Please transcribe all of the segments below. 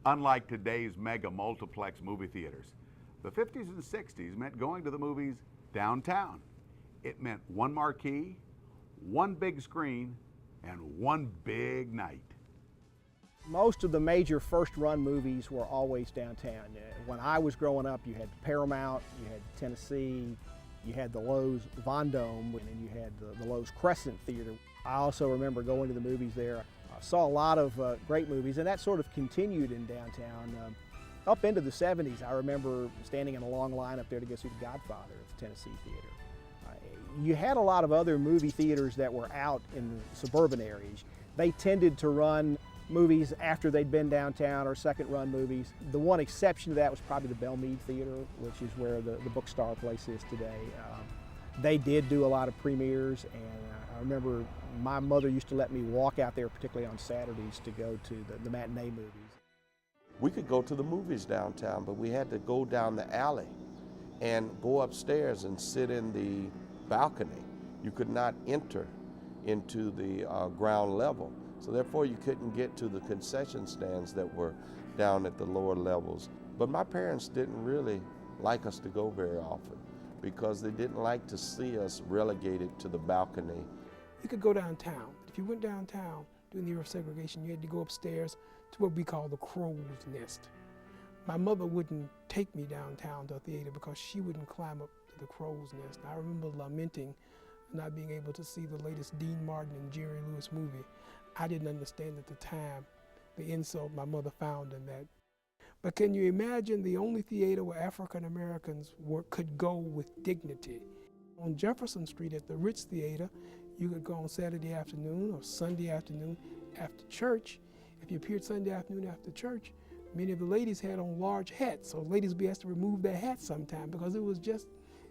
Unlike today's mega multiplex movie theaters, the 50s and 60s meant going to the movies downtown. It meant one marquee, one big screen, and one big night. Most of the major first-run movies were always downtown. When I was growing up, you had Paramount, you had Tennessee, you had the Lowe's Vendome, and you had the Lowe's Crescent Theater. I also remember going to the movies there. I saw a lot of great movies, and that sort of continued in downtown. Up into the 70s, I remember standing in a long line up there to go see The Godfather at the Tennessee Theater. You had a lot of other movie theaters that were out in the suburban areas. They tended to run movies after they'd been downtown, or second-run movies. The one exception to that was probably the Belmead Theater, which is where the Bookstar place is today. They did do a lot of premieres, and I remember my mother used to let me walk out there, particularly on Saturdays, to go to the matinee movies. We could go to the movies downtown, but we had to go down the alley and go upstairs and sit in the balcony. You could not enter into the ground level. So therefore you couldn't get to the concession stands that were down at the lower levels. But my parents didn't really like us to go very often because they didn't like to see us relegated to the balcony. You could go downtown. If you went downtown during the era of segregation, you had to go upstairs to what we call the crow's nest. My mother wouldn't take me downtown to a theater because she wouldn't climb up to the crow's nest. I remember lamenting not being able to see the latest Dean Martin and Jerry Lewis movie. I didn't understand at the time the insult my mother found in that. But can you imagine the only theater where African Americans could go with dignity? On Jefferson Street at the Ritz Theater, you could go on Saturday afternoon or Sunday afternoon after church. If you appeared Sunday afternoon after church, many of the ladies had on large hats, so ladies would be asked to remove their hats sometime because it was just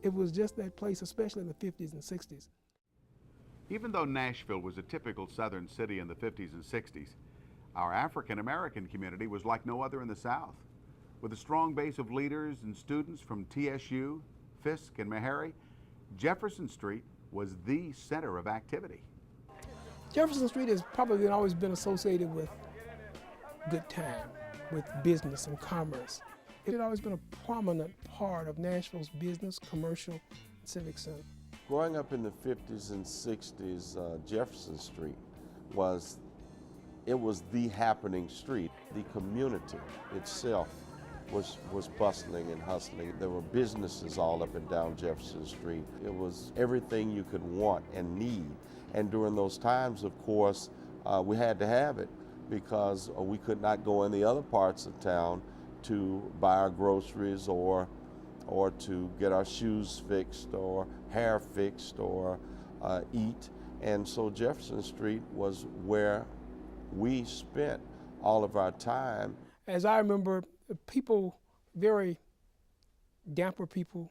that place, especially in the 50s and 60s. Even though Nashville was a typical southern city in the 50s and 60s, our African American community was like no other in the South. With a strong base of leaders and students from TSU, Fisk, and Meharry, Jefferson Street was the center of activity. Jefferson Street has probably always been associated with good time, with business and commerce. It had always been a prominent part of Nashville's business, commercial, and civic center. Growing up in the 50s and 60s, Jefferson Street was the happening street. The community itself was bustling and hustling. There were businesses all up and down Jefferson Street. It was everything you could want and need. And during those times, of course, we had to have it because we could not go in the other parts of town to buy our groceries or to get our shoes fixed or hair fixed or eat. And so Jefferson Street was where we spent all of our time. As I remember, people, very dapper people,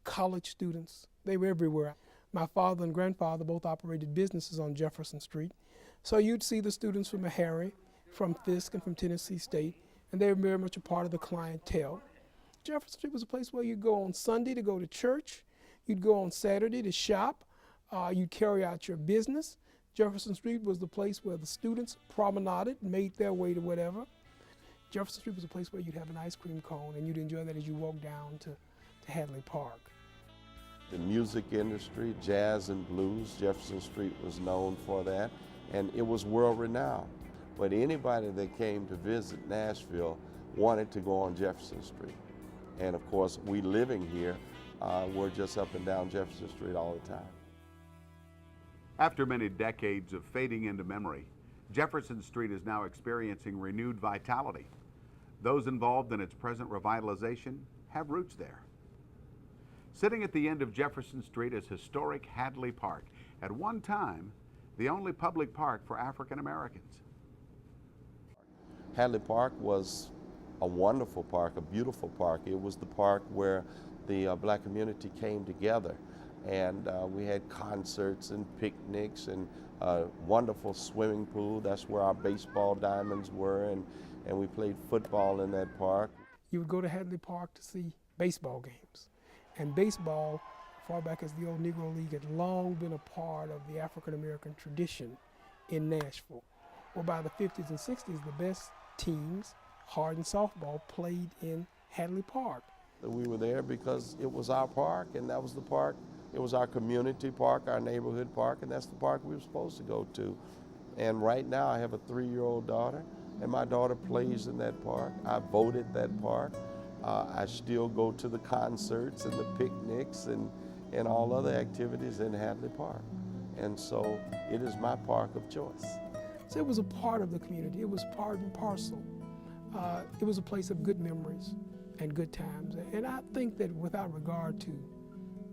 college students, they were everywhere. My father and grandfather both operated businesses on Jefferson Street. So you'd see the students from Meharry, from Fisk, and from Tennessee State, and they were very much a part of the clientele. Jefferson Street was a place where you'd go on Sunday to go to church, you'd go on Saturday to shop, you'd carry out your business. Jefferson Street was the place where the students promenaded, made their way to whatever. Jefferson Street was a place where you'd have an ice cream cone and you'd enjoy that as you walked down to Hadley Park. The music industry, jazz and blues, Jefferson Street was known for that, and it was world-renowned. But anybody that came to visit Nashville wanted to go on Jefferson Street. And of course, we living here, we're just up and down Jefferson Street all the time. After many decades of fading into memory, Jefferson Street is now experiencing renewed vitality. Those involved in its present revitalization have roots there. Sitting at the end of Jefferson Street is historic Hadley Park, at one time the only public park for African Americans. Hadley Park was a wonderful park, a beautiful park. It was the park where the black community came together, and we had concerts and picnics and a wonderful swimming pool. That's where our baseball diamonds were, and we played football in that park. You would go to Hadley Park to see baseball games. And baseball, far back as the old Negro League, had long been a part of the African American tradition in Nashville. Well, by the 50s and 60s, the best teams Hardin softball played in Hadley Park. We were there because it was our park, and that was the park. It was our community park, our neighborhood park, and that's the park we were supposed to go to. And right now I have a 3-year-old daughter, and my daughter plays in that park. I voted that park. I still go to the concerts and the picnics and all other activities in Hadley Park. And so it is my park of choice. So it was a part of the community. It was part and parcel. It was a place of good memories and good times. And I think that without regard to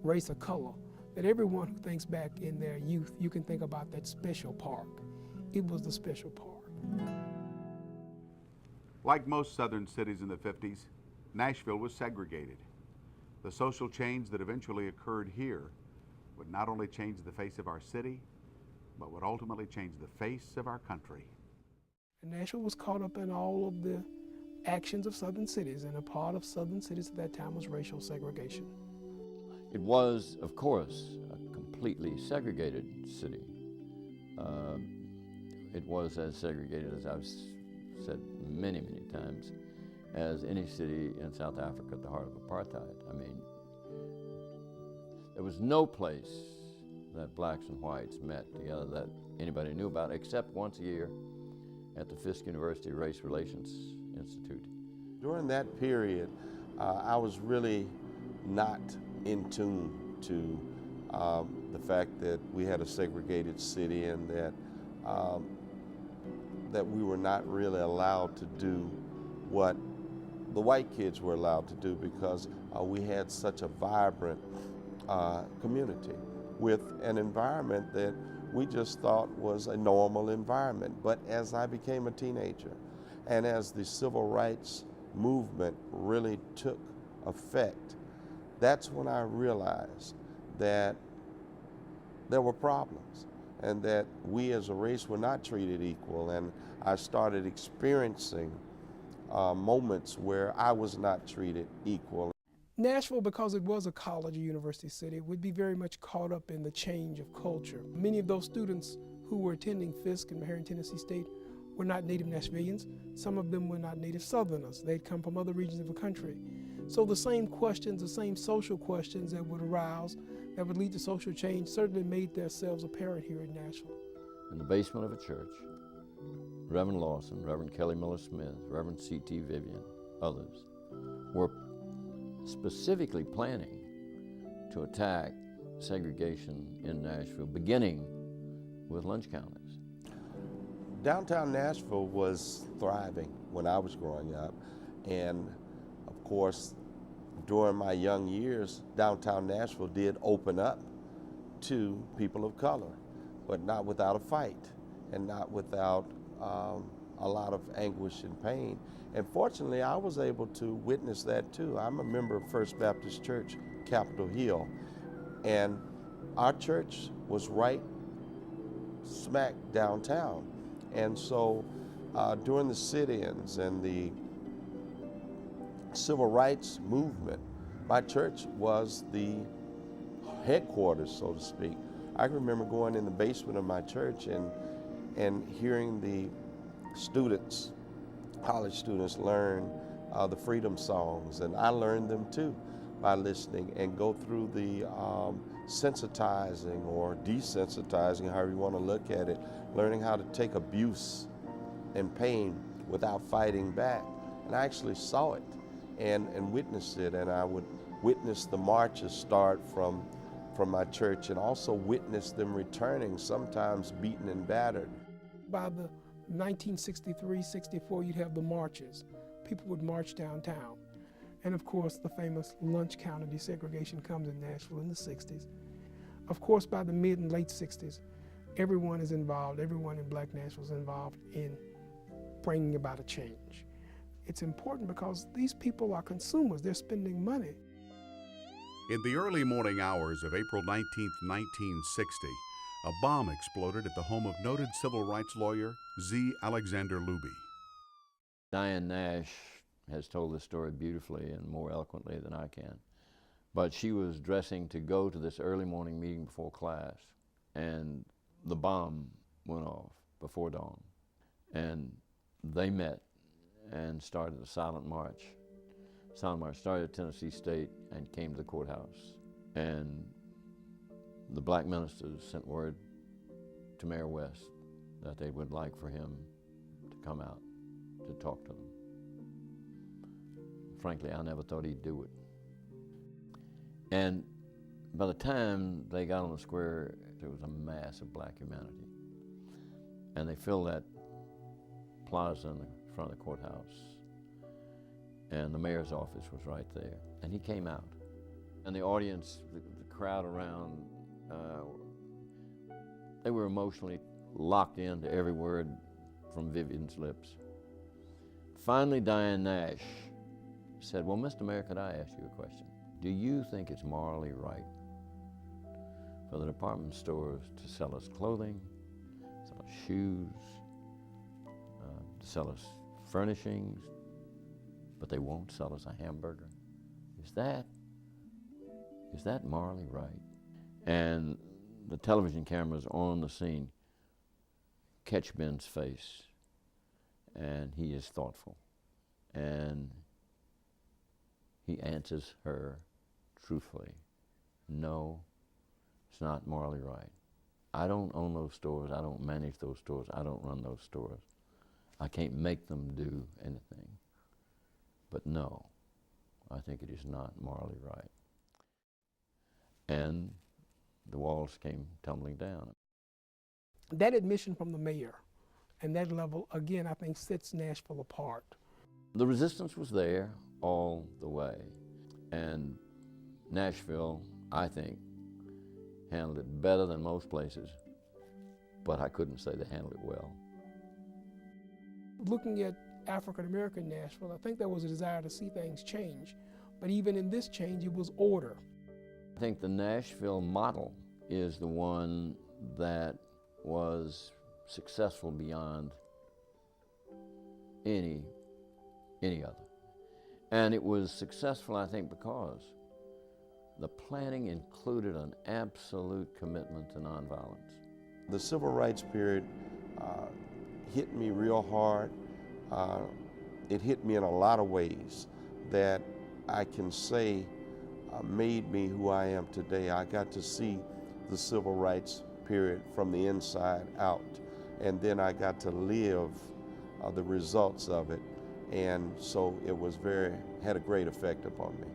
race or color, that everyone who thinks back in their youth, you can think about that special park. It was the special park. Like most southern cities in the 50s, Nashville was segregated. The social change that eventually occurred here would not only change the face of our city, but would ultimately change the face of our country. And Nashville was caught up in all of the actions of southern cities, and a part of southern cities at that time was racial segregation. It was, of course, a completely segregated city. It was as segregated, as I've said many, many times, as any city in South Africa at the heart of apartheid. I mean, there was no place that blacks and whites met together that anybody knew about, except once a year at the Fisk University Race Relations Institute. During that period, I was really not in tune to the fact that we had a segregated city and that we were not really allowed to do what the white kids were allowed to do, because we had such a vibrant community with an environment that we just thought was a normal environment. But as I became a teenager and as the civil rights movement really took effect, that's when I realized that there were problems and that we as a race were not treated equal. And I started experiencing moments where I was not treated equal. Nashville, because it was a college or university city, would be very much caught up in the change of culture. Many of those students who were attending Fisk and Marion, Tennessee State were not native Nashvillians. Some of them were not native Southerners. They'd come from other regions of the country. So the same questions, the same social questions that would arouse, that would lead to social change, certainly made themselves apparent here in Nashville. In the basement of a church, Reverend Lawson, Reverend Kelly Miller Smith, Reverend C.T. Vivian, others, were specifically planning to attack segregation in Nashville, beginning with lunch counters. Downtown Nashville was thriving when I was growing up, and of course, during my young years, downtown Nashville did open up to people of color, but not without a fight and not without a lot of anguish and pain. And fortunately, I was able to witness that too. I'm a member of First Baptist Church, Capitol Hill, and our church was right smack downtown. And so during the sit-ins and the civil rights movement, my church was the headquarters, so to speak. I can remember going in the basement of my church and hearing the students, college students, learn the freedom songs, and I learned them too by listening, and go through the sensitizing or desensitizing, however you want to look at it, learning how to take abuse and pain without fighting back. And I actually saw it and witnessed it, and I would witness the marches start from my church and also witness them returning, sometimes beaten and battered. By the 1963-64, you'd have the marches. People would march downtown. And of course, the famous lunch counter desegregation comes in Nashville in the 60s. Of course, by the mid and late 60s, everyone is involved, everyone in Black Nashville is involved in bringing about a change. It's important because these people are consumers, they're spending money. In the early morning hours of April 19, 1960, a bomb exploded at the home of noted civil rights lawyer Z. Alexander Luby. Diane Nash has told this story beautifully and more eloquently than I can. But she was dressing to go to this early morning meeting before class, and the bomb went off before dawn. And they met and started the silent march. Silent march started at Tennessee State and came to the courthouse. And the black ministers sent word to Mayor West that they would like for him to come out to talk to them. Frankly, I never thought he'd do it. And by the time they got on the square, there was a mass of black humanity. And they filled that plaza in the front of the courthouse. And the mayor's office was right there. And he came out. And the audience, the crowd around, they were emotionally locked into every word from Vivian's lips. Finally, Diane Nash said, "Well, Mr. Mayor, could I ask you a question? Do you think it's morally right for the department stores to sell us clothing, sell us shoes, to sell us furnishings, but they won't sell us a hamburger? Is that morally right?" And the television cameras on the scene catch Ben's face, and he is thoughtful. And he answers her truthfully, "No, it's not morally right. I don't own those stores, I don't manage those stores, I don't run those stores. I can't make them do anything. But no, I think it is not morally right." And the walls came tumbling down. That admission from the mayor and that level, again, I think sets Nashville apart. The resistance was there all the way. And Nashville, I think, handled it better than most places, but I couldn't say they handled it well. Looking at African American Nashville, I think there was a desire to see things change. But even in this change, it was order. I think the Nashville model is the one that was successful beyond any other. And it was successful, I think, because the planning included an absolute commitment to nonviolence. The civil rights period hit me real hard. It hit me in a lot of ways that I can say made me who I am today. I got to see the civil rights period from the inside out, and then I got to live the results of it, and so it was had a great effect upon me.